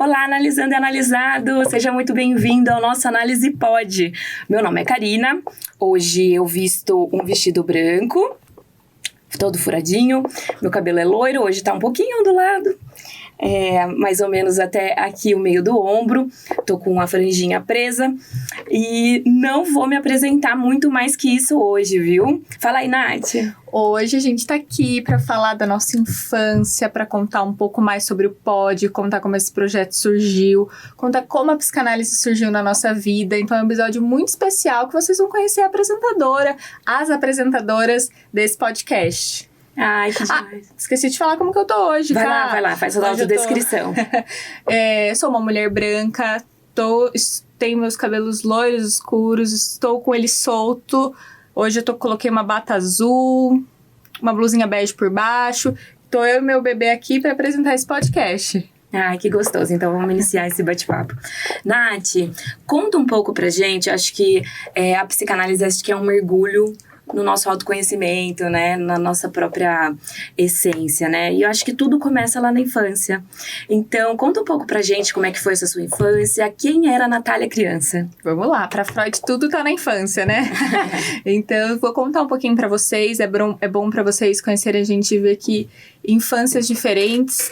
Olá, analisando e analisado! Seja muito bem-vindo ao nosso Análise Pod. Meu nome é Karina. Hoje eu visto um vestido branco, todo furadinho. Meu cabelo é loiro, hoje tá um pouquinho ondulado. Mais ou menos até aqui o meio do ombro. Tô com uma franjinha presa. E não vou me apresentar muito mais que isso hoje, viu? Fala aí, Nath. Hoje a gente tá aqui para falar da nossa infância, para contar um pouco mais sobre o Pod, contar como esse projeto surgiu, contar como a psicanálise surgiu na nossa vida. Então é um episódio muito especial que vocês vão conhecer as apresentadoras desse podcast. Ai, que demais. Esqueci de falar como que eu tô hoje, Vai lá, faz a autodescrição. Sou uma mulher branca, tenho meus cabelos loiros, escuros, estou com ele solto. Hoje eu coloquei uma bata azul, uma blusinha bege por baixo. Tô eu e meu bebê aqui para apresentar esse podcast. Ai, que gostoso. Então, vamos iniciar esse bate-papo. Nath, conta um pouco pra gente. Acho que a psicanálise é um mergulho no nosso autoconhecimento, né? Na nossa própria essência, né? E eu acho que tudo começa lá na infância. Então, conta um pouco pra gente como é que foi essa sua infância. Quem era a Natália criança? Vamos lá, pra Freud tudo tá na infância, né? Então, eu vou contar um pouquinho pra vocês. É bom pra vocês conhecerem a gente e ver que infâncias diferentes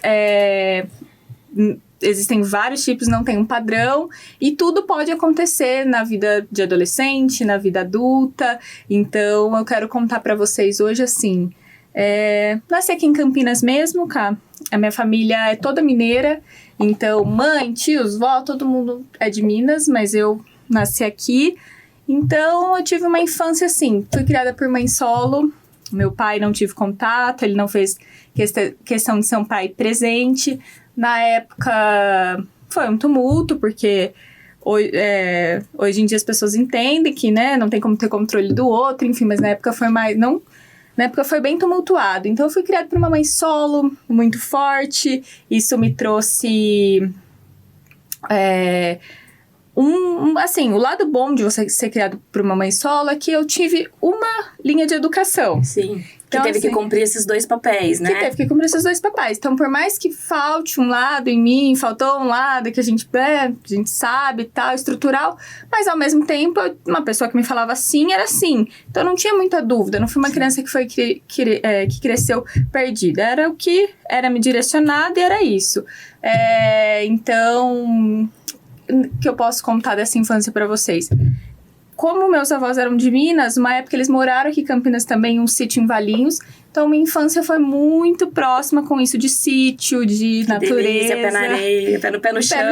existem vários tipos, não tem um padrão, e tudo pode acontecer na vida de adolescente, na vida adulta. Então, eu quero contar pra vocês hoje, assim, nasci aqui em Campinas mesmo, cá. A minha família é toda mineira, então mãe, tios, vó, todo mundo é de Minas, mas eu nasci aqui. Então, eu tive uma infância assim, fui criada por mãe solo. Meu pai não tive contato, ele não fez questão de ser um pai presente. Na época, foi um tumulto, porque hoje em dia as pessoas entendem que, né, não tem como ter controle do outro, enfim, mas na época foi bem tumultuado. Então, eu fui criada por uma mãe solo, muito forte. Isso me trouxe o lado bom de você ser criado por uma mãe solo é que eu tive uma linha de educação. Sim. Então, que teve que cumprir esses dois papéis, né? Que teve que cumprir esses dois papéis. Então, por mais que falte um lado em mim, faltou um lado que a gente sabe e tal, estrutural, mas ao mesmo tempo, uma pessoa que me falava assim, era assim. Então, não tinha muita dúvida. Não fui uma criança que cresceu perdida. Era o que era me direcionado e era isso. Então, que eu posso contar dessa infância pra vocês? Como meus avós eram de Minas, uma época eles moraram aqui em Campinas também, um sítio em Valinhos. Então, minha infância foi muito próxima com isso de sítio, de natureza. Delícia, pé na areia, pé no chão.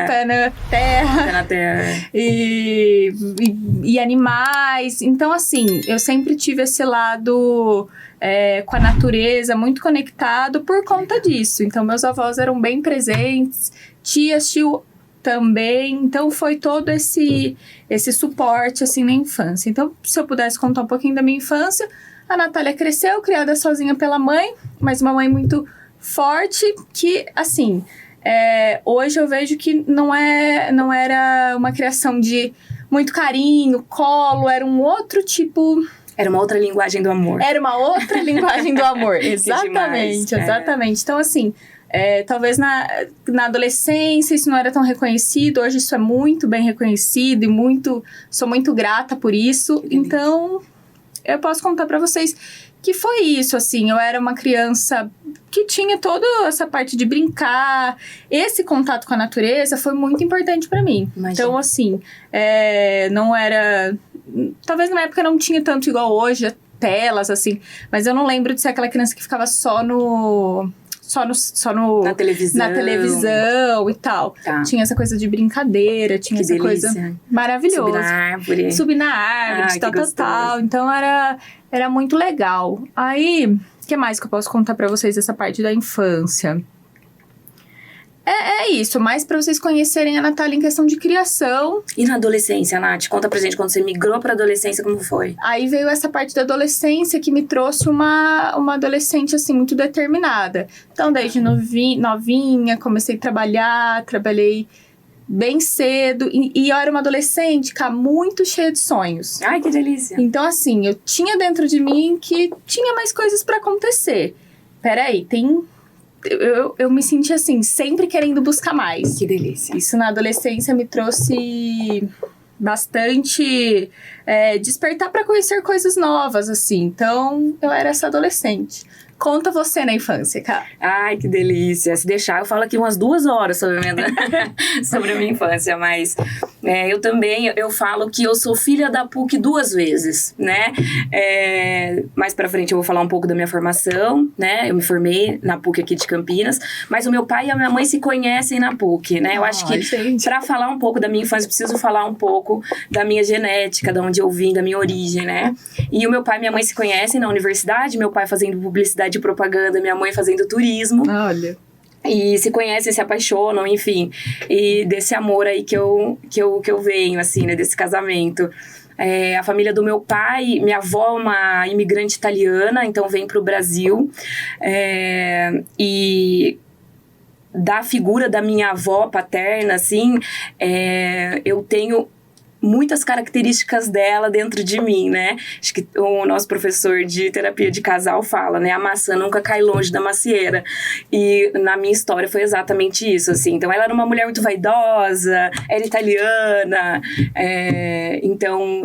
Pé na terra. Pé na terra. E animais. Então, assim, eu sempre tive esse lado com a natureza, muito conectado por conta disso. Então, meus avós eram bem presentes, tio também, então foi todo esse suporte, assim, na infância. Então, se eu pudesse contar um pouquinho da minha infância, a Natália cresceu, criada sozinha pela mãe, mas uma mãe muito forte, que, assim, hoje eu vejo que não era uma criação de muito carinho, colo, era um outro tipo... Era uma outra linguagem do amor. Era uma outra linguagem do amor, exatamente. Então, assim... talvez na adolescência isso não era tão reconhecido, hoje isso é muito bem reconhecido e sou muito grata por isso. Então, eu posso contar pra vocês que foi isso, assim, eu era uma criança que tinha toda essa parte de brincar, esse contato com a natureza foi muito importante pra mim. Imagina. Então, assim, não era... Talvez na época não tinha tanto igual hoje, telas, assim, mas eu não lembro de ser aquela criança que ficava só na televisão e tal. Tá. Tinha essa coisa de brincadeira, tinha essa coisa maravilhosa. Subir na árvore, tal. Então era muito legal. Aí, o que mais que eu posso contar pra vocês dessa parte da infância? É isso, mais pra vocês conhecerem a Natália em questão de criação. E na adolescência, Nath? Conta pra gente, quando você migrou pra adolescência, como foi? Aí veio essa parte da adolescência que me trouxe uma adolescente, assim, muito determinada. Então, desde novinha, comecei a trabalhei bem cedo. E eu era uma adolescente, muito cheia de sonhos. Ai, que delícia! Então, assim, eu tinha dentro de mim que tinha mais coisas pra acontecer. Peraí, tem eu me senti assim, sempre querendo buscar mais. Que delícia. Isso na adolescência me trouxe bastante despertar para conhecer coisas novas, assim. Então, eu era essa adolescente. Conta você na infância, cara. Ai, que delícia. Se deixar, eu falo aqui umas 2 horas sobre sobre a minha infância, mas eu também, eu falo que eu sou filha da PUC 2 vezes, né? Mais pra frente eu vou falar um pouco da minha formação, né? Eu me formei na PUC aqui de Campinas, mas o meu pai e a minha mãe se conhecem na PUC, né? Eu acho que pra falar um pouco da minha infância, eu preciso falar um pouco da minha genética, de onde eu vim, da minha origem, né? E o meu pai e minha mãe se conhecem na universidade, meu pai fazendo publicidade de propaganda, minha mãe fazendo turismo. Olha. E se conhecem, se apaixonam, enfim. E desse amor aí que eu venho, assim, né? Desse casamento. A família do meu pai, minha avó é uma imigrante italiana, então vem pro Brasil. E da figura da minha avó paterna, assim, eu tenho muitas características dela dentro de mim, né? Acho que o nosso professor de terapia de casal fala, né? A maçã nunca cai longe da macieira. E na minha história foi exatamente isso, assim. Então, ela era uma mulher muito vaidosa, era italiana, então,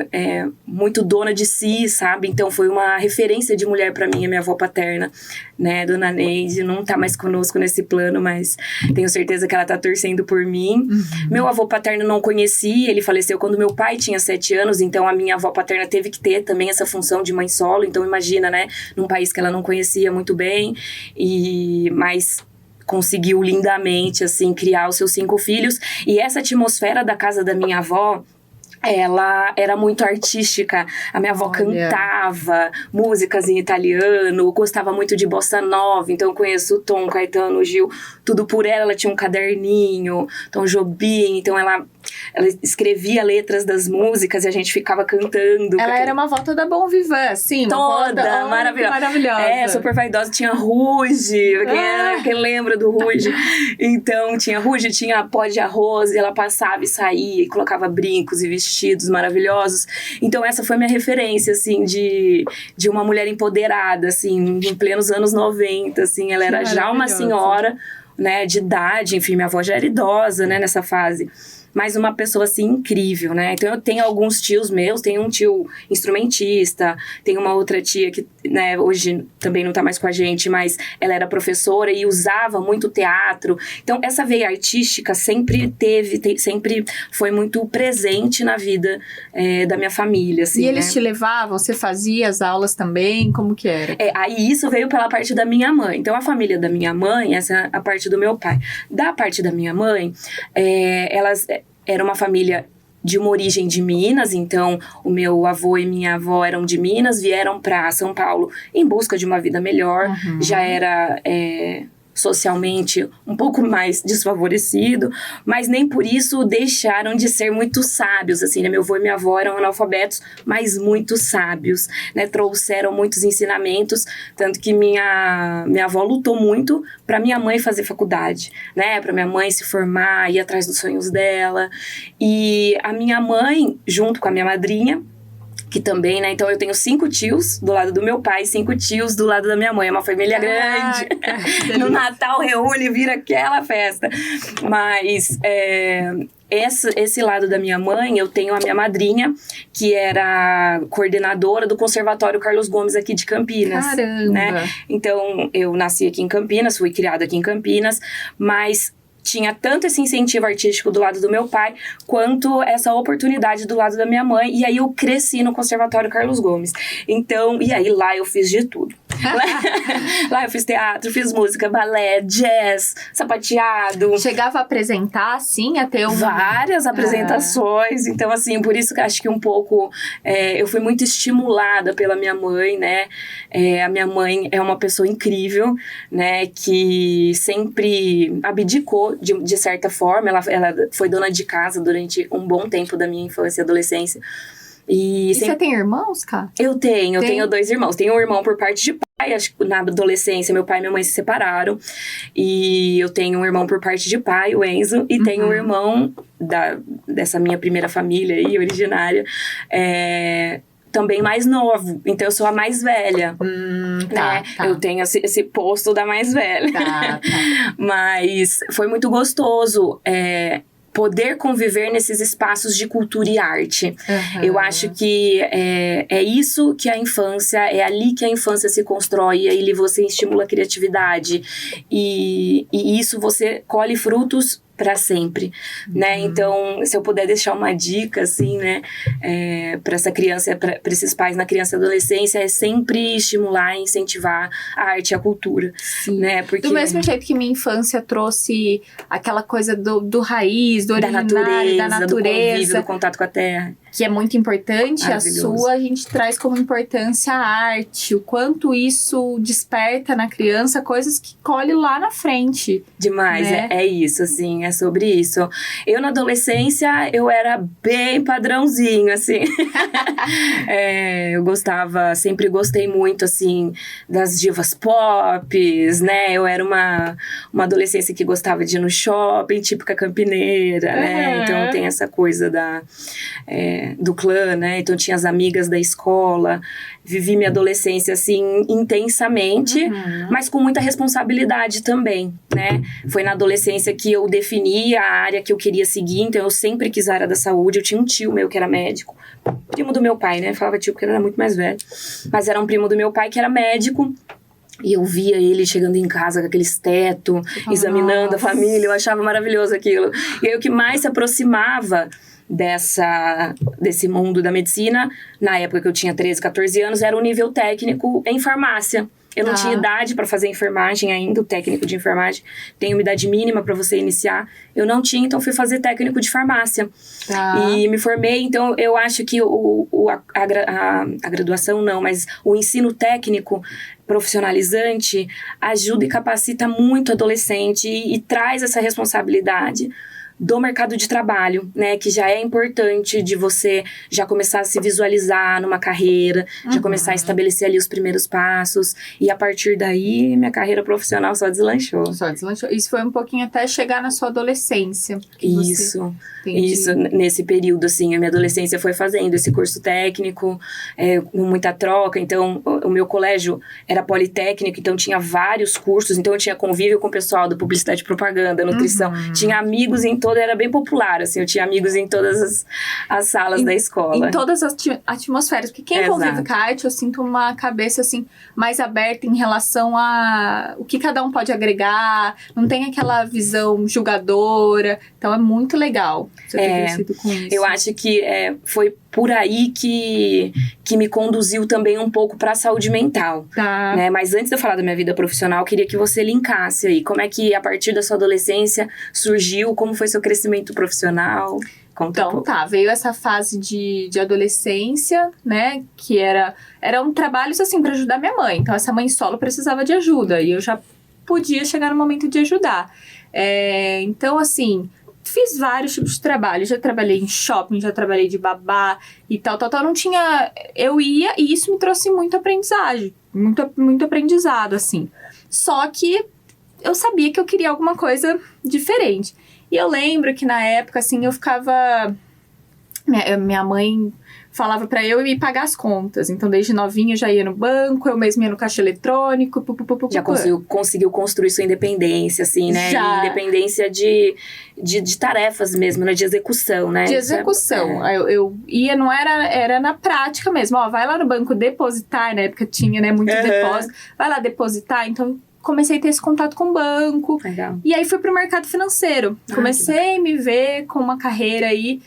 muito dona de si, sabe? Então, foi uma referência de mulher pra mim, a minha avó paterna, né? Dona Neide, não tá mais conosco nesse plano, mas tenho certeza que ela tá torcendo por mim. Uhum. Meu avô paterno não conheci, ele faleceu quando meu pai tinha 7 anos, então a minha avó paterna teve que ter também essa função de mãe solo, então imagina, né, num país que ela não conhecia muito bem, mas conseguiu lindamente, assim, criar os seus 5 filhos, e essa atmosfera da casa da minha avó, ela era muito artística. A minha avó cantava músicas em italiano, gostava muito de bossa nova, então eu conheço o Tom, Caetano, o Gil, tudo por ela. Ela tinha um caderninho, Tom Jobim, então ela escrevia letras das músicas e a gente ficava cantando. Ela era uma volta da Bon Vivant, assim. Toda, maravilhosa. Super vaidosa. Tinha Ruge, quem lembra do Ruge? Então, tinha Ruge, tinha pó de arroz, e ela passava e saía, e colocava brincos e vestidos maravilhosos. Então, essa foi minha referência, assim, de uma mulher empoderada, assim, em plenos anos 90, assim. Ela era já uma senhora, né, de idade, enfim, minha avó já era idosa, né, nessa fase. Mas uma pessoa, assim, incrível, né? Então, eu tenho alguns tios meus, tenho um tio instrumentista, tenho uma outra tia que, né, hoje também não tá mais com a gente, mas ela era professora e usava muito teatro. Então, essa veia artística sempre sempre foi muito presente na vida da minha família, assim, E eles, né? te levavam? Você fazia as aulas também? Como que era? Aí isso veio pela parte da minha mãe. Então, a família da minha mãe, essa é a parte do meu pai. Da parte da minha mãe, elas... Era uma família de uma origem de Minas, então o meu avô e minha avó eram de Minas, vieram para São Paulo em busca de uma vida melhor. Uhum. Já era socialmente um pouco mais desfavorecido, mas nem por isso deixaram de ser muito sábios, assim, né? Meu avô e minha avó eram analfabetos, mas muito sábios, né? Trouxeram muitos ensinamentos, tanto que minha avó lutou muito para minha mãe fazer faculdade, né? Para minha mãe se formar, ir atrás dos sonhos dela. E a minha mãe, junto com a minha madrinha, que também, né? Então, eu tenho 5 tios do lado do meu pai, 5 tios do lado da minha mãe. É uma família grande. No Natal, reúne, vira aquela festa. Mas, esse lado da minha mãe, eu tenho a minha madrinha, que era coordenadora do Conservatório Carlos Gomes aqui de Campinas. Caramba! Né? Então, eu nasci aqui em Campinas, fui criada aqui em Campinas, mas... tinha tanto esse incentivo artístico do lado do meu pai, quanto essa oportunidade do lado da minha mãe. E aí eu cresci no Conservatório Carlos Gomes. Então, e aí lá eu fiz de tudo. Lá eu fiz teatro, fiz música, balé, jazz, sapateado. Chegava a apresentar, assim, a ter várias apresentações. Então, assim, por isso que eu acho que um pouco... eu fui muito estimulada pela minha mãe, né? A minha mãe é uma pessoa incrível, né? Que sempre abdicou, de certa forma. Ela foi dona de casa durante um bom tempo da minha infância e adolescência. E você tem irmãos, cara? Eu tenho 2 irmãos. Tenho um irmão por parte de pai. Acho que na adolescência, meu pai e minha mãe se separaram. E eu tenho um irmão por parte de pai, o Enzo. E tenho um irmão dessa minha primeira família aí, originária, também mais novo, então eu sou a mais velha, Tá. Eu tenho esse posto da mais velha. Tá. Mas foi muito gostoso poder conviver nesses espaços de cultura e arte. Eu acho que é isso que a infância, é ali que a infância se constrói, e aí você estimula a criatividade, e isso você colhe frutos para sempre, né? Então, se eu puder deixar uma dica, assim, né, para essa criança, para esses pais na criança e adolescência, é sempre estimular e incentivar a arte e a cultura. Sim. Né? Porque do mesmo jeito que minha infância trouxe aquela coisa do raiz, do originário, da natureza, do convívio, do contato com a terra. Que é muito importante, a sua a gente traz como importância a arte, o quanto isso desperta na criança coisas que colhe lá na frente. Demais, né? É isso, assim, é sobre isso. Eu, na adolescência, eu era bem padrãozinho, assim. Eu sempre gostei muito, assim, das divas pop, né? Eu era uma adolescência que gostava de ir no shopping, típica campineira, né? Então, tem essa coisa do clã, né? Então, tinha as amigas da escola. Vivi minha adolescência, assim, intensamente, mas com muita responsabilidade também, né? Foi na adolescência que eu defini a área que eu queria seguir, então eu sempre quis a área da saúde. Eu tinha um tio meu que era médico, primo do meu pai, né? Falava tio porque ele era muito mais velho, mas era um primo do meu pai que era médico. E eu via ele chegando em casa com aqueles tetos, examinando a família, eu achava maravilhoso aquilo. E aí o que mais se aproximava desse mundo da medicina, na época que eu tinha 13, 14 anos, era o nível técnico em farmácia. Eu não tinha idade para fazer enfermagem ainda, o técnico de enfermagem tem uma idade mínima para você iniciar. Eu não tinha, então fui fazer técnico de farmácia. E me formei, então eu acho que a graduação não, mas o ensino técnico profissionalizante ajuda e capacita muito o adolescente e traz essa responsabilidade do mercado de trabalho, né, que já é importante de você já começar a se visualizar numa carreira, já começar a estabelecer ali os primeiros passos, e a partir daí minha carreira profissional só deslanchou. Isso foi um pouquinho até chegar na sua adolescência. Isso, nesse período, assim, a minha adolescência foi fazendo esse curso técnico, com muita troca. Então, o meu colégio era politécnico, então tinha vários cursos, então eu tinha convívio com o pessoal da publicidade e propaganda, nutrição, tinha amigos em era bem popular, assim, eu tinha amigos em todas as salas da escola. Em todas as atmosferas, porque quem convive com a arte, eu sinto uma cabeça, assim, mais aberta em relação a o que cada um pode agregar, não tem aquela visão julgadora, então é muito legal você ter crescido com isso. Eu acho que foi por aí que me conduziu também um pouco para a saúde mental. Né? Mas antes de eu falar da minha vida profissional, eu queria que você linkasse aí. Como é que, a partir da sua adolescência, surgiu? Como foi seu crescimento profissional? Conta um pouco. Veio essa fase de adolescência, né? Que eram trabalhos, assim, para ajudar minha mãe. Então, essa mãe solo precisava de ajuda. E eu já podia chegar no momento de ajudar. Então, assim, fiz vários tipos de trabalho. Já trabalhei em shopping, já trabalhei de babá e tal. Não tinha... Eu ia e isso me trouxe muito aprendizagem. Muito aprendizado, assim. Só que eu sabia que eu queria alguma coisa diferente. E eu lembro que na época, assim, eu ficava... Minha mãe falava pra eu ir pagar as contas. Então, desde novinha, eu já ia no banco, eu mesma ia no caixa eletrônico. Já conseguiu construir sua independência, assim, né? Já. Independência de tarefas mesmo, né? De execução, né? De execução. Eu ia, não era na prática mesmo. Vai lá no banco depositar, na época tinha, né? Muito depósito. Vai lá depositar, então... Comecei a ter esse contato com o banco. Legal. E aí fui pro mercado financeiro. Comecei a me ver com uma carreira aí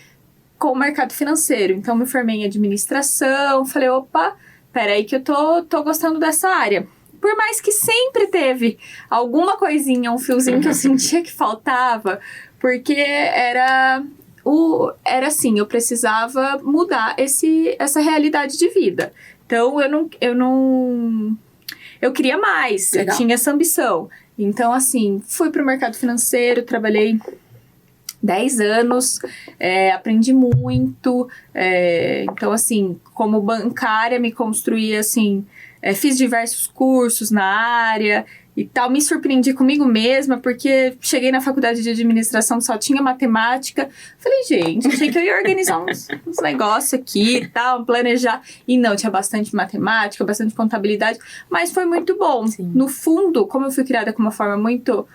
com o mercado financeiro. Então, me formei em administração. Falei, opa, peraí que eu tô gostando dessa área. Por mais que sempre teve alguma coisinha, um fiozinho que eu sentia que faltava. Porque era assim, eu precisava mudar essa realidade de vida. Então, eu queria mais, Legal. Eu tinha essa ambição. Então, assim, fui pro mercado financeiro, trabalhei 10 anos, aprendi muito. Então, assim, como bancária, me construí, assim, fiz diversos cursos na área. e tal. Me surpreendi comigo mesma, porque cheguei na faculdade de administração, só tinha matemática. Falei, gente, achei que eu ia organizar uns negócios aqui e tal, planejar. E não, tinha bastante matemática, bastante contabilidade, mas foi muito bom. Sim. No fundo, como eu fui criada com uma forma muito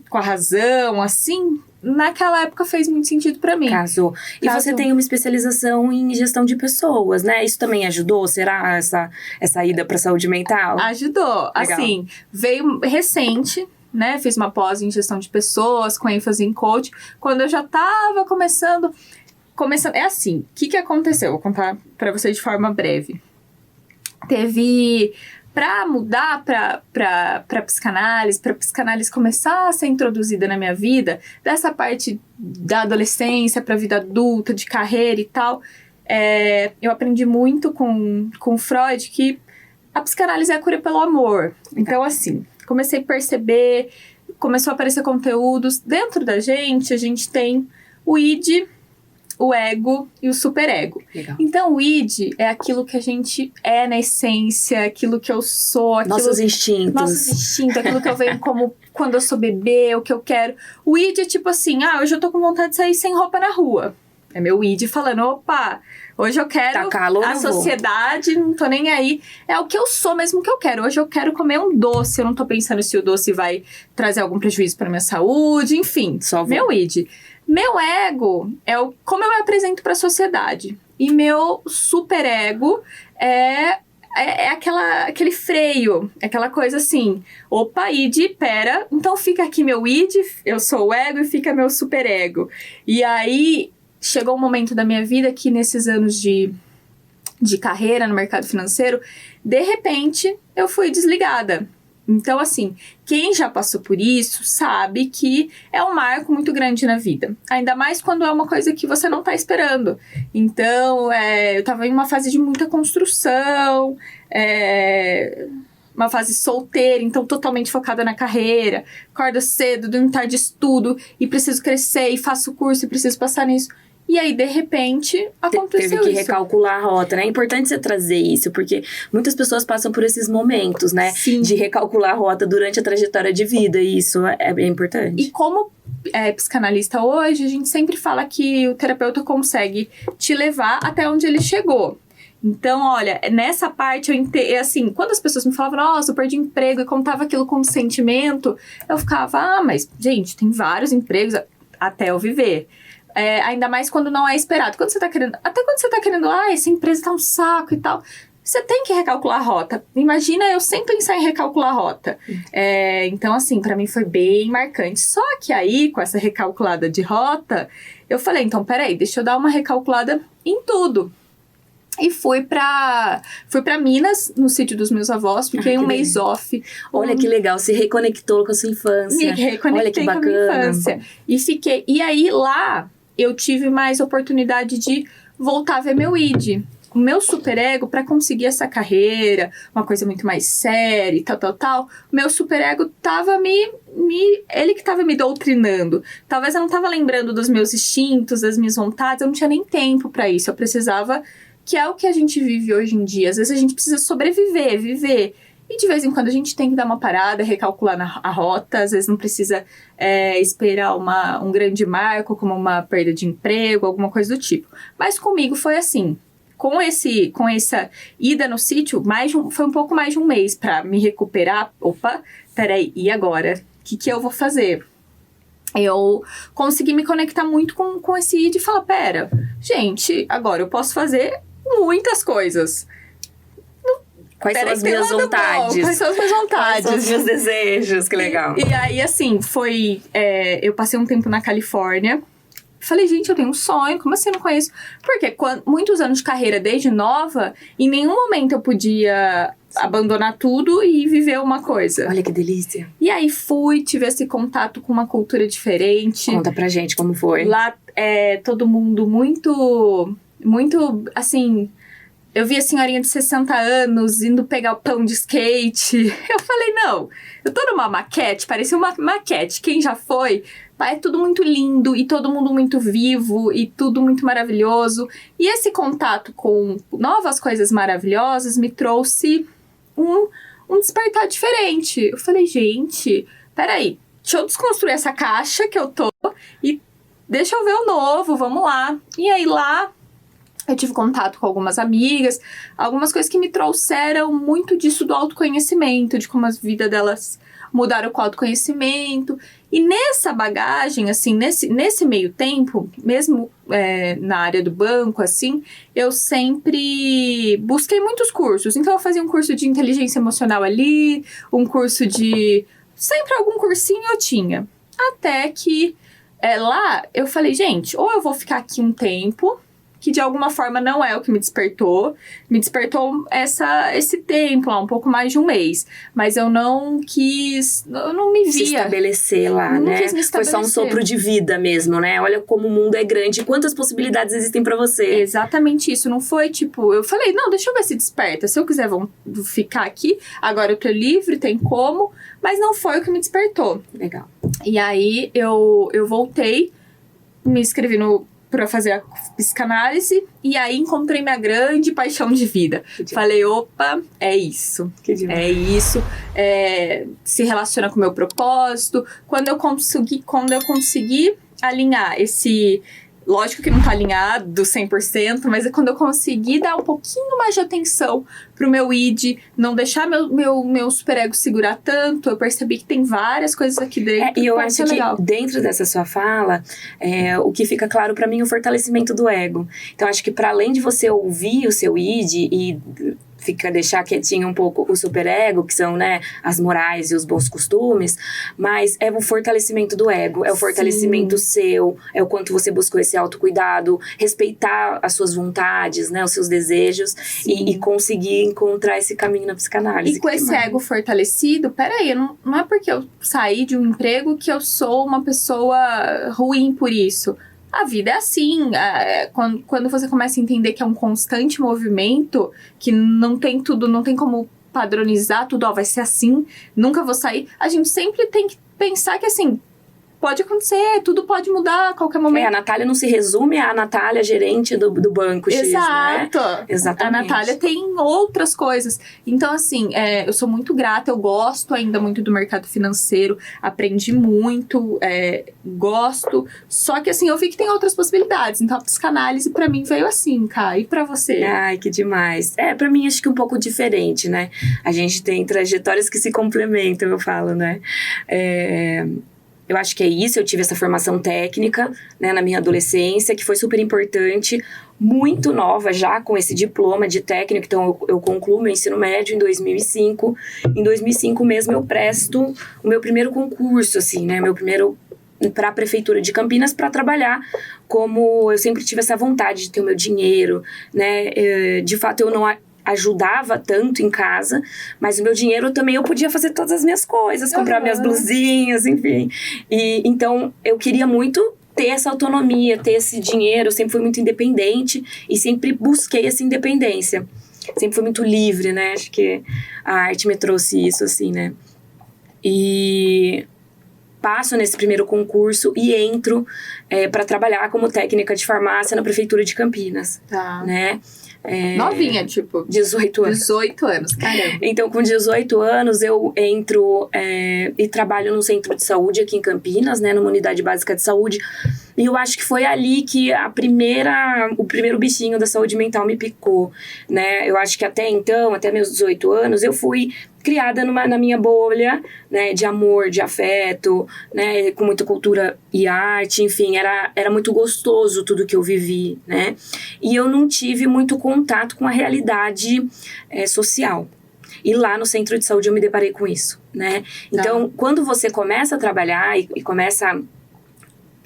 com a razão, assim, naquela época fez muito sentido pra mim. Casou. E você tem uma especialização em gestão de pessoas, né? Isso também ajudou? Será essa ida pra saúde mental? Ajudou. Legal. Assim, veio recente, né? Fiz uma pós em gestão de pessoas, com ênfase em coach. Quando eu já tava começando... É assim, o que aconteceu? Vou contar pra vocês de forma breve. Pra mudar pra psicanálise começar a ser introduzida na minha vida, dessa parte da adolescência pra vida adulta, de carreira e tal, eu aprendi muito com Freud que a psicanálise é a cura pelo amor. Então, assim, comecei a perceber, começou a aparecer conteúdos. Dentro da gente, a gente tem o id, o ego e o superego. Legal. Então, o id é aquilo que a gente é na essência, aquilo que eu sou, Nossos instintos. Aquilo que eu venho como quando eu sou bebê, o que eu quero. O id é tipo assim, hoje eu tô com vontade de sair sem roupa na rua. É meu id falando, opa, hoje eu quero Tá calor, a sociedade, não tô nem aí. É o que eu sou mesmo que eu quero. Hoje eu quero comer um doce, eu não tô pensando se o doce vai trazer algum prejuízo pra minha saúde, enfim. Só meu id. Meu ego é como eu me apresento pra sociedade. E meu superego é aquele freio, aquela coisa assim, opa, id, pera, então fica aqui meu id, eu sou o ego e fica meu superego. E aí, chegou um momento da minha vida que nesses anos de carreira no mercado financeiro, de repente, eu fui desligada. Então, assim, quem já passou por isso sabe que é um marco muito grande na vida. Ainda mais quando é uma coisa que você não tá esperando. Então, eu tava em uma fase de muita construção, uma fase solteira, então totalmente focada na carreira. Acordo cedo, durmo tarde, estudo, e preciso crescer, e faço curso, e preciso passar nisso. E aí, de repente, aconteceu isso. Teve que recalcular a rota, né? É importante você trazer isso, porque muitas pessoas passam por esses momentos, né? Sim. De recalcular a rota durante a trajetória de vida, e isso é bem importante. E como psicanalista hoje, a gente sempre fala que o terapeuta consegue te levar até onde ele chegou. Então, olha, nessa parte, assim, quando as pessoas me falavam, nossa, eu perdi emprego, e contava aquilo como sentimento, eu ficava, mas, gente, tem vários empregos até eu viver. Ainda mais quando não é esperado. Até quando você tá querendo, essa empresa tá um saco e tal, você tem que recalcular a rota. Imagina eu sem pensar em recalcular a rota. Então, assim, pra mim foi bem marcante. Só que aí, com essa recalculada de rota, eu falei, então, peraí, deixa eu dar uma recalculada em tudo. E fui pra Minas, no sítio dos meus avós. Fiquei um mês off. Olha que legal, se reconectou com a sua infância. Me reconectei. Olha que bacana. Com a minha infância. E aí, lá, eu tive mais oportunidade de voltar a ver meu id. O meu superego, para conseguir essa carreira, uma coisa muito mais séria e tal, o meu superego tava ele que tava me doutrinando. Talvez eu não tava lembrando dos meus instintos, das minhas vontades, eu não tinha nem tempo para isso. Eu precisava, que é o que a gente vive hoje em dia. Às vezes a gente precisa sobreviver, viver. E de vez em quando a gente tem que dar uma parada, recalcular a rota. Às vezes não precisa esperar um grande marco, como uma perda de emprego, alguma coisa do tipo. Mas comigo foi assim. Com essa ida no sítio, foi um pouco mais de um mês para me recuperar. Opa, peraí, e agora? O que eu vou fazer? Eu consegui me conectar muito com esse id e falar, pera, gente, agora eu posso fazer muitas coisas. Quais são as minhas vontades? Quais são as minhas vontades? Quais são os meus desejos? Que legal. E aí, assim, eu passei um tempo na Califórnia. Falei, gente, eu tenho um sonho. Como assim eu não conheço? Porque muitos anos de carreira desde nova, em nenhum momento eu podia abandonar tudo e viver uma coisa. Olha que delícia. E aí tive esse contato com uma cultura diferente. Conta pra gente como foi. Lá, todo mundo muito, muito, assim... Eu vi a senhorinha de 60 anos indo pegar o pão de skate. Eu falei, não, eu tô numa maquete, parecia uma maquete. Quem já foi, é tudo muito lindo e todo mundo muito vivo e tudo muito maravilhoso. E esse contato com novas coisas maravilhosas me trouxe um despertar diferente. Eu falei, gente, peraí, deixa eu desconstruir essa caixa que eu tô e deixa eu ver o novo, vamos lá. E aí lá eu tive contato com algumas amigas, algumas coisas que me trouxeram muito disso do autoconhecimento, de como a vida delas mudaram com o autoconhecimento. E nessa bagagem, assim, nesse meio tempo, mesmo na área do banco, assim, eu sempre busquei muitos cursos. Então eu fazia um curso de inteligência emocional ali, um curso de... Sempre algum cursinho eu tinha. Até que lá eu falei, gente, ou eu vou ficar aqui um tempo, que de alguma forma não é o que me despertou. Me despertou esse tempo lá, um pouco mais de um mês. Mas eu não me via. Se estabelecer lá, não né? Quis me estabelecer. Foi só um sopro de vida mesmo, né? Olha como o mundo é grande, quantas possibilidades existem pra você. Exatamente isso, não foi tipo... Eu falei, não, deixa eu ver se desperta. Se eu quiser ficar aqui, agora eu tô livre, tem como. Mas não foi o que me despertou. Legal. E aí eu voltei, me inscrevi pra fazer a psicanálise, e aí encontrei minha grande paixão de vida. Falei, opa, é isso. É isso. Se relaciona com o meu propósito. Quando eu consegui alinhar esse... Lógico que não tá alinhado 100%, mas é quando eu consegui dar um pouquinho mais de atenção pro meu id, não deixar meu superego segurar tanto, eu percebi que tem várias coisas aqui dentro. E eu acho que dentro dessa sua fala, o que fica claro pra mim é o fortalecimento do ego. Então, acho que para além de você ouvir o seu id e deixar quietinho um pouco o superego, que são, né, as morais e os bons costumes, mas é o fortalecimento do ego, é o fortalecimento seu, é o quanto você buscou esse autocuidado, respeitar as suas vontades, né, os seus desejos e conseguir encontrar esse caminho na psicanálise. E com esse ego fortalecido, peraí, não é porque eu saí de um emprego que eu sou uma pessoa ruim por isso. A vida é assim, quando você começa a entender que é um constante movimento, que não tem como padronizar tudo, vai ser assim, nunca vou sair. A gente sempre tem que pensar que assim, pode acontecer, tudo pode mudar a qualquer momento. A Natália não se resume à Natália, gerente do banco X, Exato. Né? Exatamente. A Natália tem outras coisas. Então, assim, eu sou muito grata, eu gosto ainda muito do mercado financeiro, aprendi muito, gosto. Só que, assim, eu vi que tem outras possibilidades. Então, a psicanálise, pra mim, veio assim, cara. E pra você? Ai, que demais. Pra mim, acho que um pouco diferente, né? A gente tem trajetórias que se complementam, eu falo, né? Eu acho que é isso, eu tive essa formação técnica, né, na minha adolescência, que foi super importante, muito nova já, com esse diploma de técnico. Então eu concluo meu ensino médio em 2005. Em 2005 mesmo eu presto o meu primeiro concurso, assim, né, meu primeiro para a prefeitura de Campinas, para trabalhar, como eu sempre tive essa vontade de ter o meu dinheiro, né, de fato eu não ajudava tanto em casa, mas o meu dinheiro também eu podia fazer todas as minhas coisas, comprar minhas blusinhas, enfim. E então eu queria muito ter essa autonomia, ter esse dinheiro. Eu sempre fui muito independente e sempre busquei essa independência. Sempre fui muito livre, né? Acho que a arte me trouxe isso, assim, né? E passo nesse primeiro concurso e entro para trabalhar como técnica de farmácia na prefeitura de Campinas, né? Novinha, tipo... 18 anos. 18 anos, caramba. Então, com 18 anos, eu entro e trabalho no centro de saúde aqui em Campinas, né? Numa unidade básica de saúde. E eu acho que foi ali que o primeiro bichinho da saúde mental me picou, né? Eu acho que até então, até meus 18 anos, eu fui criada na minha bolha, né, de amor, de afeto, né, com muita cultura e arte, enfim, era muito gostoso tudo que eu vivi, né, e eu não tive muito contato com a realidade social. E lá no centro de saúde eu me deparei com isso, né. Então, quando você começa a trabalhar e começa a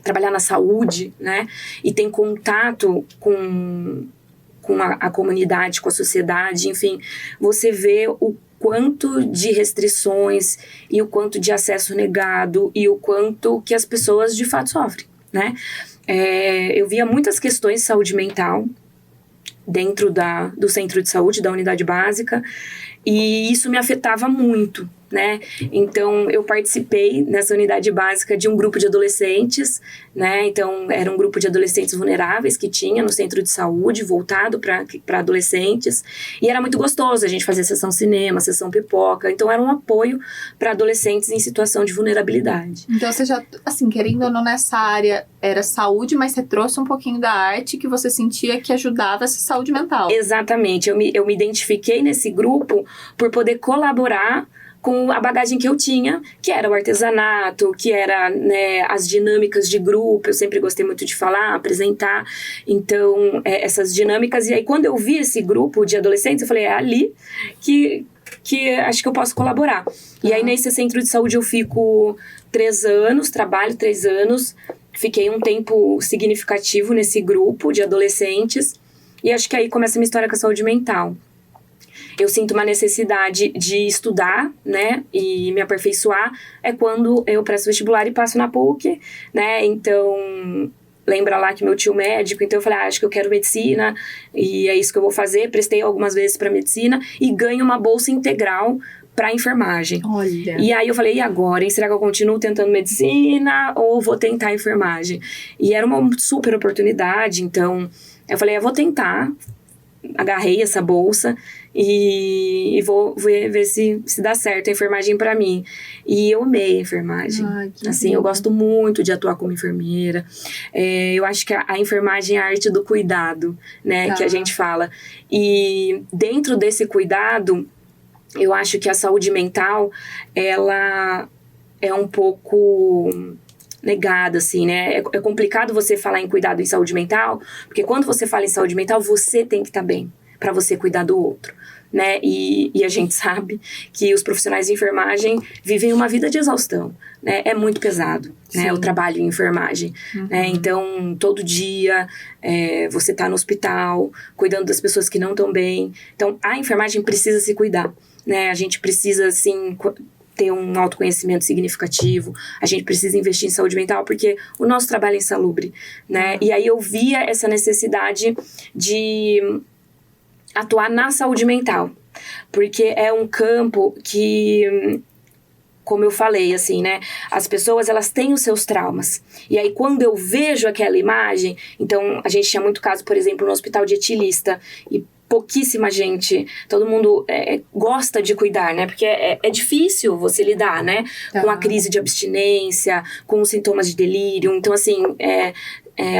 trabalhar na saúde, né, e tem contato com a comunidade, com a sociedade, enfim, você vê o quanto de restrições e o quanto de acesso negado e o quanto que as pessoas de fato sofrem, né? Eu via muitas questões de saúde mental dentro do centro de saúde, da unidade básica, e isso me afetava muito, né? Então, eu participei nessa unidade básica de um grupo de adolescentes, né? Então, era um grupo de adolescentes vulneráveis que tinha no centro de saúde, voltado para adolescentes. E era muito gostoso, a gente fazia sessão cinema, sessão pipoca. Então, era um apoio para adolescentes em situação de vulnerabilidade. Então, você já, assim, querendo ou não, nessa área, era saúde, mas você trouxe um pouquinho da arte que você sentia que ajudava essa saúde mental. Exatamente. Eu me identifiquei nesse grupo por poder colaborar com a bagagem que eu tinha, que era o artesanato, que era, né, as dinâmicas de grupo. Eu sempre gostei muito de falar, apresentar. Então, essas dinâmicas. E aí, quando eu vi esse grupo de adolescentes, eu falei, é ali que acho que eu posso colaborar. E aí, nesse centro de saúde, eu fico 3 anos, trabalho 3 anos. Fiquei um tempo significativo nesse grupo de adolescentes. E acho que aí começa a minha história com a saúde mental. Eu sinto uma necessidade de estudar, né, e me aperfeiçoar, é quando eu presto vestibular e passo na PUC, né, então, lembra lá que meu tio médico, então eu falei, acho que eu quero medicina, e é isso que eu vou fazer, prestei algumas vezes para medicina, e ganho uma bolsa integral para enfermagem. Olha. E aí eu falei, e agora, hein? Será que eu continuo tentando medicina, ou vou tentar enfermagem? E era uma super oportunidade, então, eu falei, eu vou tentar, agarrei essa bolsa e vou ver se dá certo a enfermagem pra mim. E eu amei a enfermagem. Ai, que assim, bom. eu gosto muito de atuar como enfermeira. Eu acho que a enfermagem é a arte do cuidado, né? Tá. Que a gente fala. E dentro desse cuidado, eu acho que a saúde mental, ela é um pouco negada, assim, né? É complicado você falar em cuidado em saúde mental, porque quando você fala em saúde mental, você tem que estar bem para você cuidar do outro, né? E a gente sabe que os profissionais de enfermagem vivem uma vida de exaustão, né? É muito pesado, né? O trabalho em enfermagem, né? Então, todo dia você tá no hospital, cuidando das pessoas que não estão bem. Então, a enfermagem precisa se cuidar, né? A gente precisa, assim, ter um autoconhecimento significativo, a gente precisa investir em saúde mental, porque o nosso trabalho é insalubre, né? E aí eu via essa necessidade de atuar na saúde mental, porque é um campo que, como eu falei, assim, né? As pessoas, elas têm os seus traumas. E aí, quando eu vejo aquela imagem... Então, a gente tinha muito caso, por exemplo, no hospital de etilista, e pouquíssima gente, todo mundo gosta de cuidar, né? Porque é difícil você lidar, né? Tá. Com a crise de abstinência, com os sintomas de delírio. Então, assim,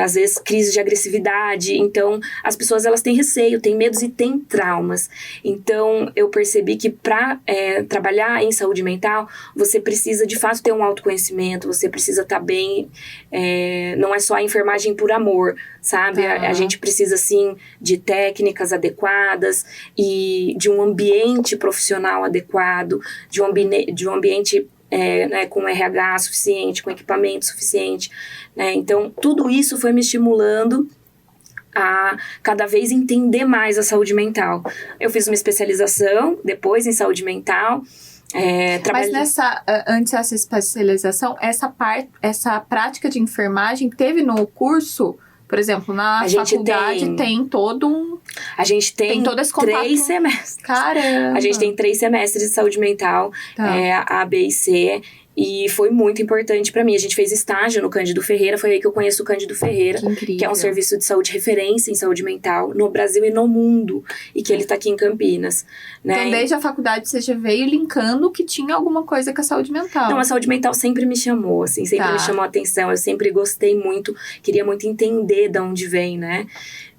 às vezes, crise de agressividade. Então, as pessoas, elas têm receio, têm medos e têm traumas. Então, eu percebi que para trabalhar em saúde mental, você precisa, de fato, ter um autoconhecimento, você precisa estar bem. Não é só a enfermagem por amor, sabe? A gente precisa, sim, de técnicas adequadas e de um ambiente profissional adequado, de um ambiente né, com RH suficiente, com equipamento suficiente, né? Então, tudo isso foi me estimulando a cada vez entender mais a saúde mental. Eu fiz uma especialização depois em saúde mental. Mas antes dessa especialização, essa prática de enfermagem teve no curso? Por exemplo, na faculdade tem todo um... A gente tem todo esse contato. 3 semestres. Caramba! A gente tem 3 semestres de saúde mental, Tá. A, B e C. E foi muito importante pra mim. A gente fez estágio no Cândido Ferreira, foi aí que eu conheço o Cândido Ferreira, que é um serviço de saúde referência em saúde mental no Brasil e no mundo, e que ele tá aqui em Campinas, né? Então, desde a faculdade, você já veio linkando que tinha alguma coisa com a saúde mental. Não, a saúde mental sempre me chamou, assim, sempre me chamou a atenção. Eu sempre gostei muito, queria muito entender de onde vem, né?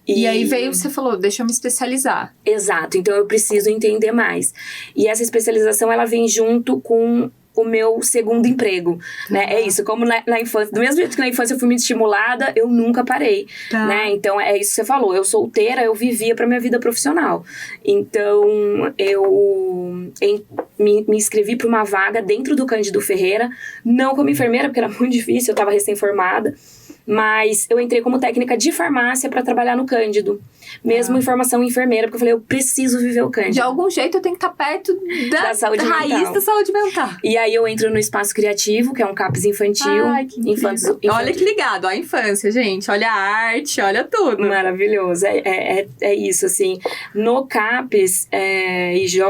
E aí veio, você falou, deixa eu me especializar. Exato, então eu preciso entender mais. E essa especialização, ela vem junto com o meu segundo emprego, né? É isso, como na infância, do mesmo jeito que na infância eu fui muito estimulada, eu nunca parei, né? Então, é isso que você falou, eu solteira, eu vivia pra minha vida profissional. Então, eu me inscrevi pra uma vaga dentro do Cândido Ferreira, não como enfermeira, porque era muito difícil, eu tava recém-formada, Mas eu entrei como técnica de farmácia para trabalhar no Cândido. Mesmo em formação enfermeira, porque eu falei, eu preciso viver o Cândido. De algum jeito eu tenho que estar perto da saúde raiz mental. da saúde mental. E aí eu entro no Espaço Criativo, que é um CAPS infantil. Ai, que incrível. Olha que ligado, a infância, gente. Olha a arte, olha tudo. Maravilhoso. É isso, assim. No CAPS IJ,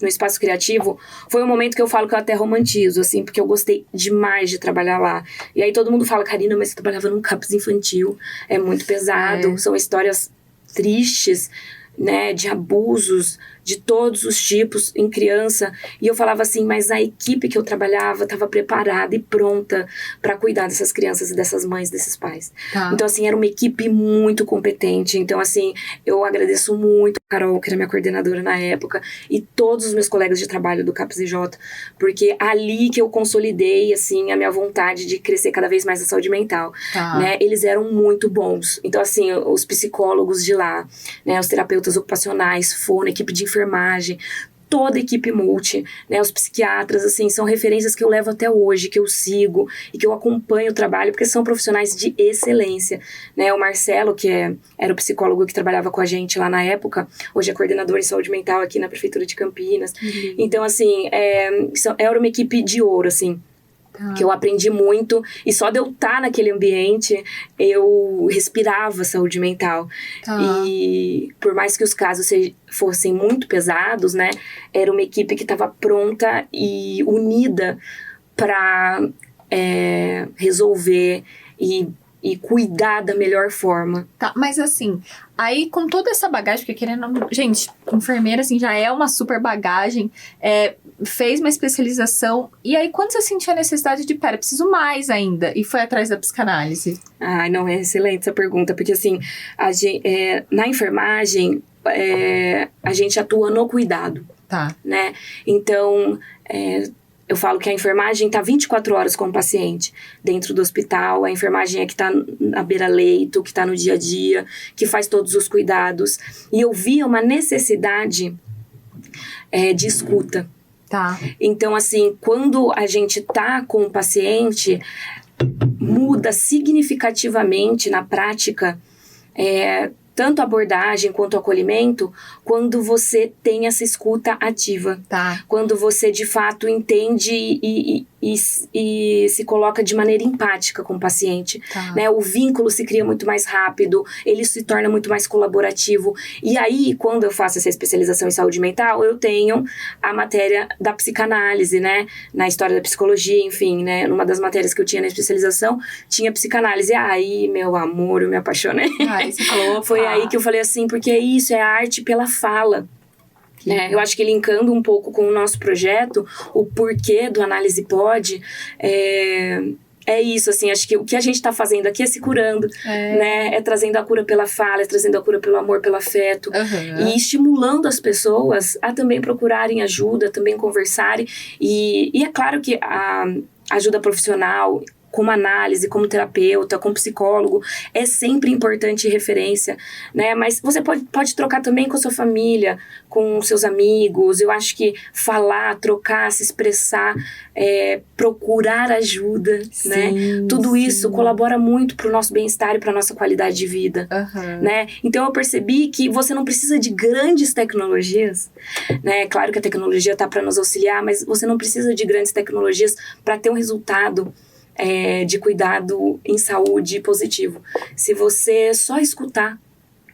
no Espaço Criativo, foi um momento que eu falo que eu até romantizo, assim, porque eu gostei demais de trabalhar lá. E aí todo mundo fala, Karina, mas você trabalhava num CAPS infantil, é muito pesado, são histórias tristes, né, de abusos de todos os tipos em criança, e eu falava assim, mas a equipe que eu trabalhava estava preparada e pronta para cuidar dessas crianças e dessas mães, desses pais. Então assim, era uma equipe muito competente. Então assim, eu agradeço muito a Carol, que era minha coordenadora na época, e todos os meus colegas de trabalho do CAPS IJ, porque ali que eu consolidei assim a minha vontade de crescer cada vez mais a saúde mental, né? Eles eram muito bons. Então assim, os psicólogos de lá, né, os terapeutas ocupacionais, fono, equipe de enfermagem, toda a equipe multi, né, os psiquiatras, assim, são referências que eu levo até hoje, que eu sigo e que eu acompanho o trabalho, porque são profissionais de excelência, né, o Marcelo, que era o psicólogo que trabalhava com a gente lá na época, hoje é coordenador em saúde mental aqui na Prefeitura de Campinas. Então, assim, era uma equipe de ouro, assim, que eu aprendi muito, e só de eu estar naquele ambiente, eu respirava saúde mental. E por mais que os casos fossem muito pesados, né, era uma equipe que estava pronta e unida para resolver e cuidar da melhor forma. Mas assim, aí com toda essa bagagem, porque querendo... Gente, enfermeira, assim, já é uma super bagagem, fez uma especialização, e aí quando você sentiu a necessidade de, preciso mais ainda, e foi atrás da psicanálise? Não, é excelente essa pergunta, porque assim, na enfermagem, a gente atua no cuidado, né? Então, eu falo que a enfermagem está 24 horas com o paciente dentro do hospital. A enfermagem é que está na beira-leito, que está no dia a dia, que faz todos os cuidados. E eu via uma necessidade de escuta. Então, assim, quando a gente está com o paciente, muda significativamente na prática tanto a abordagem quanto o acolhimento, quando você tem essa escuta ativa. Quando você, de fato, entende e se coloca de maneira empática com o paciente. Né? O vínculo se cria muito mais rápido, ele se torna muito mais colaborativo. E aí, quando eu faço essa especialização em saúde mental, eu tenho a matéria da psicanálise, né? Na história da psicologia, enfim, né? Numa das matérias que eu tinha na especialização, tinha psicanálise. Aí, meu amor, eu me apaixonei. Você falou, Foi aí que eu falei assim, porque isso é a arte pela fala. Eu acho que linkando um pouco com o nosso projeto, o porquê do Análise Pod, é isso, assim, acho que o que a gente está fazendo aqui é se curando, né? É trazendo a cura pela fala, é trazendo a cura pelo amor, pelo afeto, e estimulando as pessoas a também procurarem ajuda, também conversarem, e é claro que a ajuda profissional, como análise, como terapeuta, como psicólogo, é sempre importante e referência, né? Mas você pode trocar também com a sua família, com seus amigos. Eu acho que falar, trocar, se expressar, procurar ajuda, né? Tudo isso colabora muito para o nosso bem-estar e para a nossa qualidade de vida, né? Então eu percebi que você não precisa de grandes tecnologias, né? Claro que a tecnologia está para nos auxiliar, mas você não precisa de grandes tecnologias para ter um resultado de cuidado em saúde positivo. Se você só escutar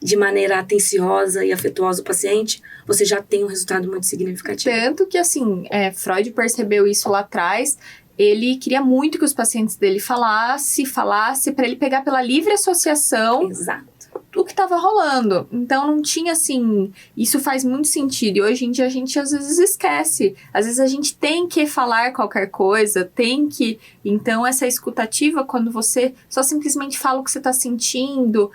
de maneira atenciosa e afetuosa o paciente, você já tem um resultado muito significativo. Tanto que, assim, Freud percebeu isso lá atrás. Ele queria muito que os pacientes dele falasse para ele pegar pela livre associação o que estava rolando. Então, não tinha, assim... Isso faz muito sentido. E hoje em dia, a gente, às vezes, esquece. Às vezes, a gente tem que falar qualquer coisa, tem que... Então, essa escutativa, quando você só simplesmente fala o que você está sentindo,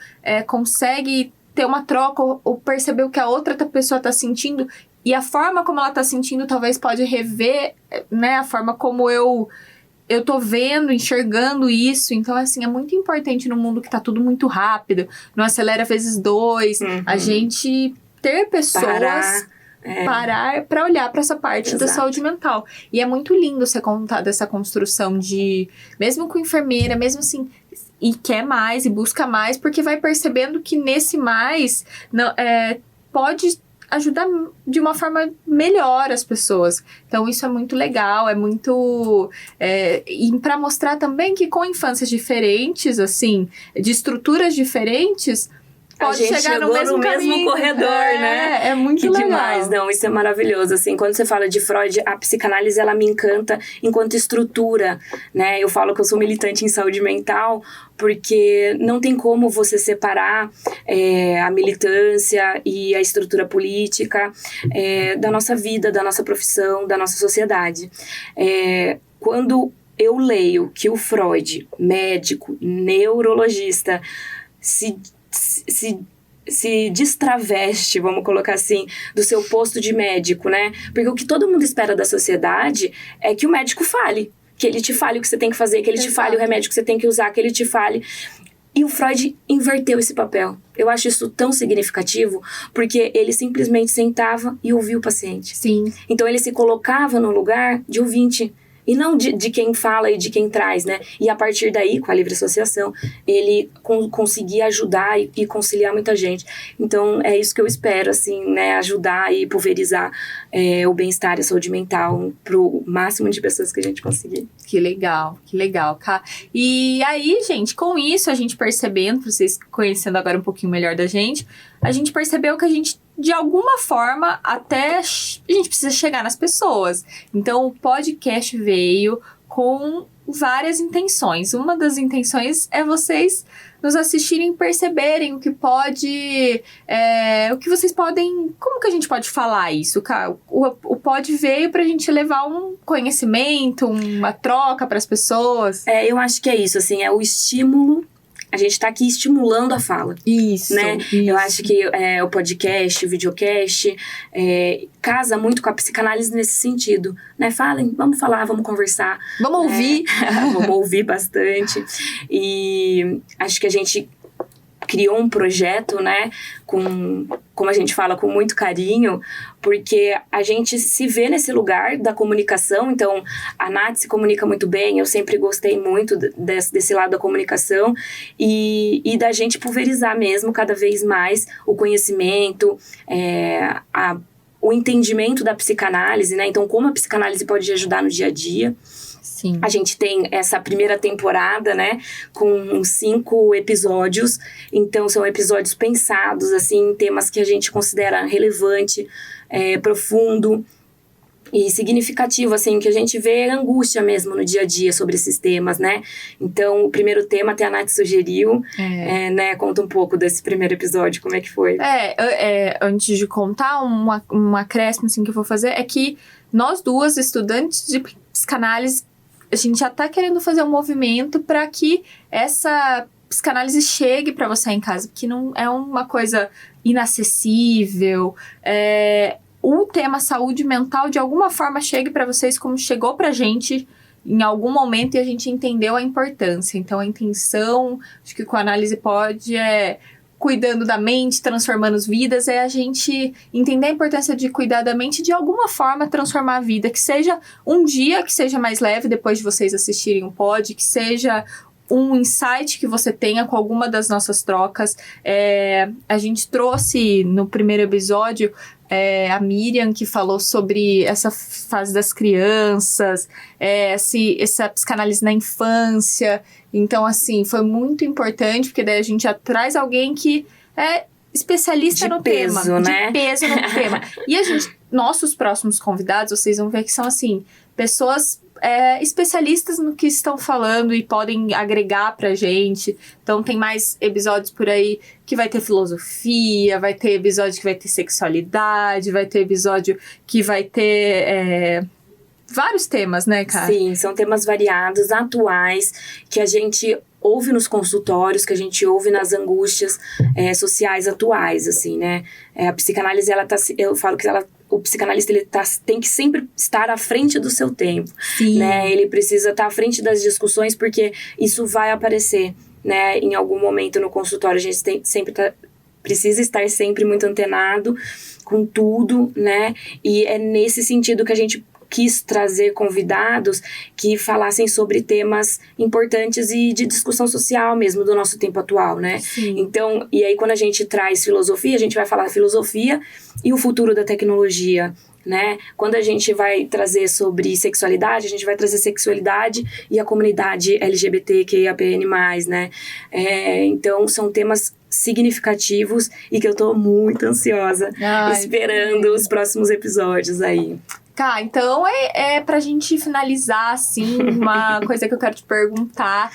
consegue ter uma troca ou perceber o que a outra pessoa está sentindo, e a forma como ela está sentindo talvez pode rever, né, a forma como eu tô vendo, enxergando isso. Então, assim, é muito importante no mundo que tá tudo muito rápido, não acelera vezes 2, a gente ter pessoas... Parar para olhar para essa parte da saúde mental. E é muito lindo você contar dessa construção de... Mesmo com enfermeira, mesmo assim... e quer mais e busca mais, porque vai percebendo que nesse mais pode ajudar de uma forma melhor as pessoas. Então, isso é muito legal, é muito... e para mostrar também que com infâncias diferentes, assim, de estruturas diferentes, pode chegar no mesmo corredor, né? É muito legal. Demais, não, isso é maravilhoso, assim, quando você fala de Freud, a psicanálise, ela me encanta enquanto estrutura, né, eu falo que eu sou militante em saúde mental, porque não tem como você separar a militância e a estrutura política da nossa vida, da nossa profissão, da nossa sociedade. Quando eu leio que o Freud, médico, neurologista, se destraveste, vamos colocar assim, do seu posto de médico, né? Porque o que todo mundo espera da sociedade é que o médico fale. Que ele te fale o que você tem que fazer, que ele te fale o remédio que você tem que usar, que ele te fale... E o Freud inverteu esse papel. Eu acho isso tão significativo, porque ele simplesmente sentava e ouvia o paciente. Sim. Então ele se colocava no lugar de ouvinte, e não de quem fala e de quem traz, né? E a partir daí, com a livre associação, ele conseguia ajudar e conciliar muita gente. Então, é isso que eu espero, assim, né? Ajudar e pulverizar o bem-estar e a saúde mental pro máximo de pessoas que a gente conseguir. Que legal, Ká. E aí, gente, com isso, a gente percebendo, vocês conhecendo agora um pouquinho melhor da gente, a gente percebeu que a gente, de alguma forma, até a gente precisa chegar nas pessoas. Então, o podcast veio com várias intenções. Uma das intenções é vocês nos assistirem e perceberem o que pode... o que vocês podem... Como que a gente pode falar isso, cara? O pod veio pra gente levar um conhecimento, uma troca pras pessoas. Eu acho que é isso, assim, é o estímulo. A gente tá aqui estimulando a fala. Isso, né? isso. Eu acho que o podcast, o videocast, casa muito com a psicanálise nesse sentido, né? Falem, vamos falar, vamos conversar. Vamos ouvir. Vamos ouvir bastante. E acho que a gente criou um projeto, né, como a gente fala, com muito carinho, porque a gente se vê nesse lugar da comunicação. Então, a Nath se comunica muito bem, eu sempre gostei muito desse lado da comunicação, e da gente pulverizar mesmo cada vez mais o conhecimento, o entendimento da psicanálise, né? Então, como a psicanálise pode ajudar no dia a dia. Sim. A gente tem essa primeira temporada, né, com 5 episódios. Então, são episódios pensados, assim, em temas que a gente considera relevante, profundo e significativo, assim, que a gente vê angústia mesmo no dia a dia sobre esses temas, né? Então, o primeiro tema até a Nath sugeriu, né? Conta um pouco desse primeiro episódio, como é que foi? Antes de contar, um acréscimo, assim, que eu vou fazer é que nós duas, estudantes de psicanálise, a gente já tá querendo fazer um movimento para que essa psicanálise chegue para você em casa, porque não é uma coisa inacessível. O tema saúde mental, de alguma forma, chegue para vocês como chegou pra gente em algum momento e a gente entendeu a importância. Então, a intenção, acho que com a Análise Pod cuidando da mente, transformando as vidas, é a gente entender a importância de cuidar da mente e de alguma forma transformar a vida, que seja um dia que seja mais leve depois de vocês assistirem o pod, que seja um insight que você tenha com alguma das nossas trocas. A gente trouxe no primeiro episódio a Miriam, que falou sobre essa fase das crianças, essa psicanálise na infância. Então, assim, foi muito importante, porque daí a gente já traz alguém que é especialista no tema. Né? De peso no tema. E nossos próximos convidados, vocês vão ver que são, assim, pessoas especialistas no que estão falando e podem agregar pra gente. Então, tem mais episódios por aí que vai ter filosofia, vai ter episódio que vai ter sexualidade, vai ter episódio que vai ter... vários temas, né, cara? Sim, são temas variados, atuais, que a gente ouve nos consultórios, que a gente ouve nas angústias sociais atuais, assim, né? A psicanálise, eu falo que o psicanalista tem que sempre estar à frente do seu tempo. Sim. Né? Ele precisa estar à frente das discussões, porque isso vai aparecer, né? Em algum momento no consultório. A gente precisa estar sempre muito antenado com tudo, né? E é nesse sentido que a gente quis trazer convidados que falassem sobre temas importantes e de discussão social mesmo do nosso tempo atual, né? Sim. Então, e aí quando a gente traz filosofia, a gente vai falar filosofia e o futuro da tecnologia, né? Quando a gente vai trazer sobre sexualidade, a gente vai trazer sexualidade e a comunidade LGBTQIAPN+, né? Então, são temas significativos e que eu tô muito ansiosa esperando os próximos episódios aí. Tá, então pra gente finalizar, assim, uma coisa que eu quero te perguntar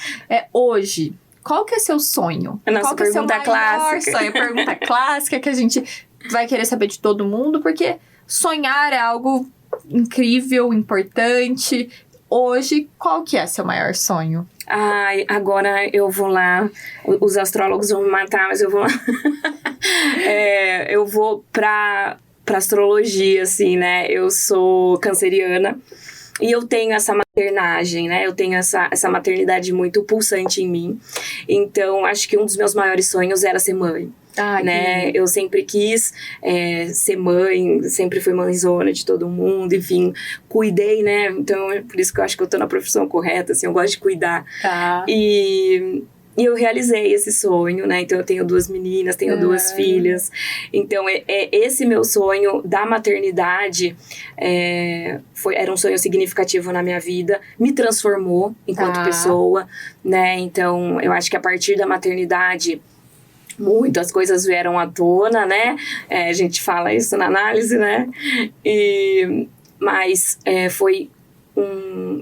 hoje, qual que é seu sonho? A nossa qual que é seu pergunta maior clássica. sonho? Pergunta clássica que a gente vai querer saber de todo mundo, porque sonhar é algo incrível, importante. Hoje, qual que é seu maior sonho? Ai, agora eu vou lá, os astrólogos vão me matar, mas eu vou lá. Eu vou pra astrologia, assim, né? Eu sou canceriana e eu tenho essa maternagem, né? Eu tenho essa maternidade muito pulsante em mim. Então, acho que um dos meus maiores sonhos era ser mãe. Né? Eu sempre quis ser mãe, sempre fui mãezona de todo mundo, enfim, cuidei, né? Então, por isso que eu acho que eu tô na profissão correta, assim, eu gosto de cuidar. E eu realizei esse sonho, né? Então, eu tenho 2 meninas, tenho 2 filhas. Então, esse meu sonho da maternidade era um sonho significativo na minha vida, me transformou enquanto pessoa, né? Então, eu acho que a partir da maternidade muitas coisas vieram à tona, né? A gente fala isso na análise, né? Mas foi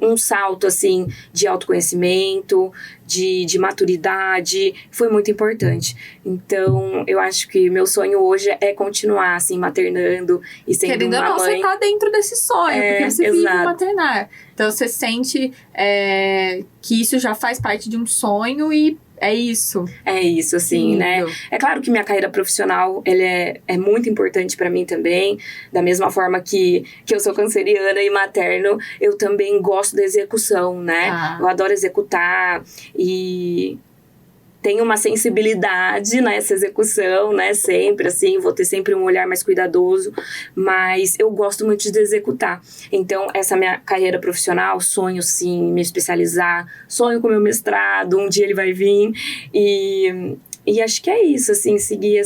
um salto, assim, de autoconhecimento, de maturidade, foi muito importante. Então, eu acho que meu sonho hoje é continuar, assim, maternando e sendo Querendo uma ou não, mãe. você tá dentro desse sonho, porque você vive maternar. Então, você sente que isso já faz parte de um sonho e é isso. É isso, assim, né? É claro que minha carreira profissional, ela é muito importante pra mim também. Da mesma forma que eu sou canceriana e materno, eu também gosto da execução, né? Eu adoro executar e tenho uma sensibilidade nessa execução, né? Sempre, assim, vou ter sempre um olhar mais cuidadoso, mas eu gosto muito de executar. Então, essa minha carreira profissional, sonho, sim, me especializar, sonho com o meu mestrado, um dia ele vai vir, e acho que é isso, assim, seguir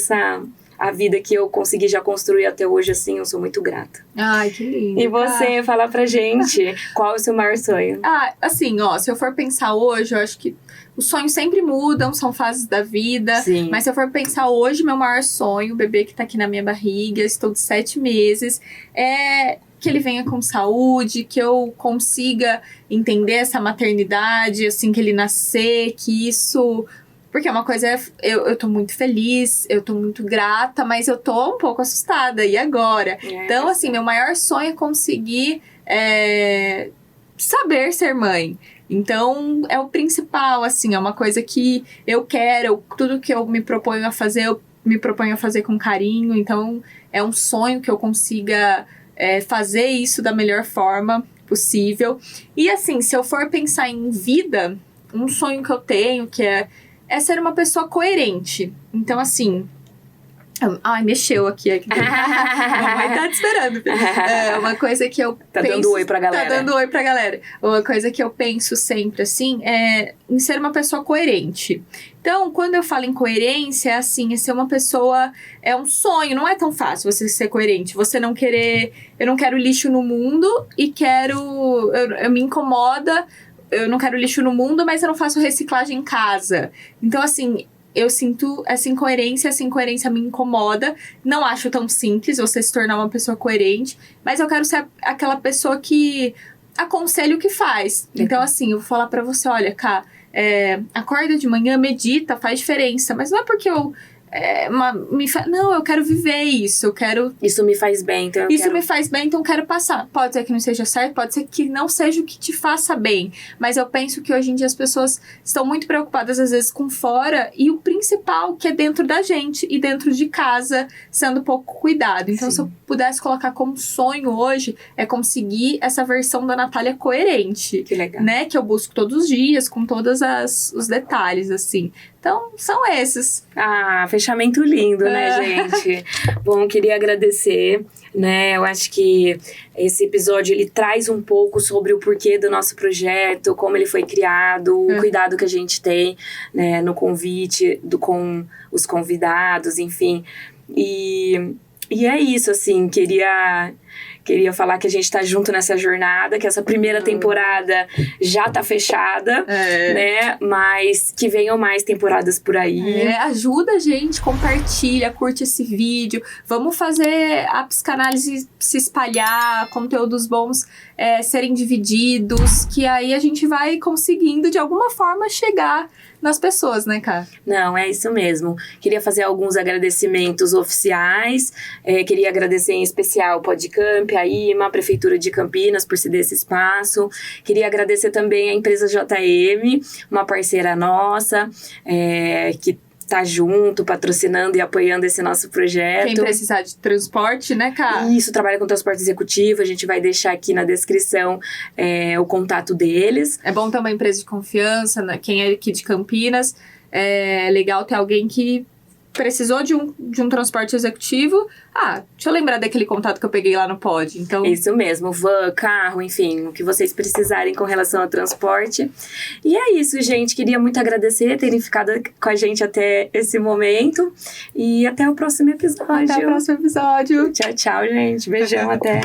a vida que eu consegui já construir até hoje, assim, eu sou muito grata. Ai, que lindo. E você, fala pra gente, qual é o seu maior sonho? Assim, se eu for pensar hoje, eu acho que os sonhos sempre mudam, são fases da vida. Sim. Mas se eu for pensar hoje, meu maior sonho, o bebê que tá aqui na minha barriga, estou de 7 meses, é que ele venha com saúde, que eu consiga entender essa maternidade, assim que ele nascer, que isso... Porque é uma coisa, eu tô muito feliz, eu tô muito grata, mas eu tô um pouco assustada, e agora? Então, assim, meu maior sonho é conseguir saber ser mãe. Então, é o principal, assim, é uma coisa que eu quero, tudo que eu me proponho a fazer, eu me proponho a fazer com carinho. Então, é um sonho que eu consiga fazer isso da melhor forma possível. E, assim, se eu for pensar em vida, um sonho que eu tenho, que é ser uma pessoa coerente. Então, assim... Ai, mexeu aqui. Mamãe tá te esperando. Uma coisa que eu penso... Dando oi pra galera. Tá dando oi pra galera. Uma coisa que eu penso sempre, assim, é em ser uma pessoa coerente. Então, quando eu falo em coerência, assim, é ser uma pessoa... É um sonho, não é tão fácil você ser coerente. Você não querer... Eu não quero lixo no mundo e quero... Eu me incomoda... Eu não quero lixo no mundo, mas eu não faço reciclagem em casa. Então, assim... Eu sinto essa incoerência me incomoda. Não acho tão simples você se tornar uma pessoa coerente, mas eu quero ser aquela pessoa que aconselha o que faz. Então, assim, eu vou falar pra você, olha, Ká, acorda de manhã, medita, faz diferença. Mas não é porque eu... Não, eu quero viver isso, eu quero... Isso me faz bem, então me faz bem, então eu quero passar. Pode ser que não seja certo, pode ser que não seja o que te faça bem. Mas eu penso que hoje em dia as pessoas estão muito preocupadas, às vezes, com fora. E o principal, que é dentro da gente e dentro de casa, sendo pouco cuidado. Então, se eu pudesse colocar como sonho hoje, é conseguir essa versão da Natália coerente. Que legal. Né? Que eu busco todos os dias, com todos os detalhes, assim. Então, são esses. fechamento lindo, né, gente? Bom, queria agradecer, né? Eu acho que esse episódio, ele traz um pouco sobre o porquê do nosso projeto, como ele foi criado, o cuidado que a gente tem, né, no convite, com os convidados, enfim. E é isso, assim, queria falar que a gente tá junto nessa jornada, que essa primeira temporada já tá fechada, né? Mas que venham mais temporadas por aí. Ajuda a gente, compartilha, curte esse vídeo. Vamos fazer a psicanálise se espalhar, conteúdos bons serem divididos, que aí a gente vai conseguindo, de alguma forma, chegar nas pessoas, né, Ká? Não, é isso mesmo. Queria fazer alguns agradecimentos oficiais. Queria agradecer em especial o Podcamp, a IMA, a Prefeitura de Campinas, por ceder esse espaço. Queria agradecer também a empresa JM, uma parceira nossa, que tá junto, patrocinando e apoiando esse nosso projeto. Quem precisar de transporte, né, Ká? Isso, trabalha com transporte executivo. A gente vai deixar aqui na descrição o contato deles. É bom ter uma empresa de confiança, né? Quem é aqui de Campinas. É legal ter alguém que precisou de um transporte executivo. Deixa eu lembrar daquele contato que eu peguei lá no Pod. Então... Isso mesmo, van, carro, enfim, o que vocês precisarem com relação ao transporte. E é isso, gente. Queria muito agradecer terem ficado com a gente até esse momento. E até o próximo episódio. Até o próximo episódio. Tchau, tchau, gente. Beijão, até.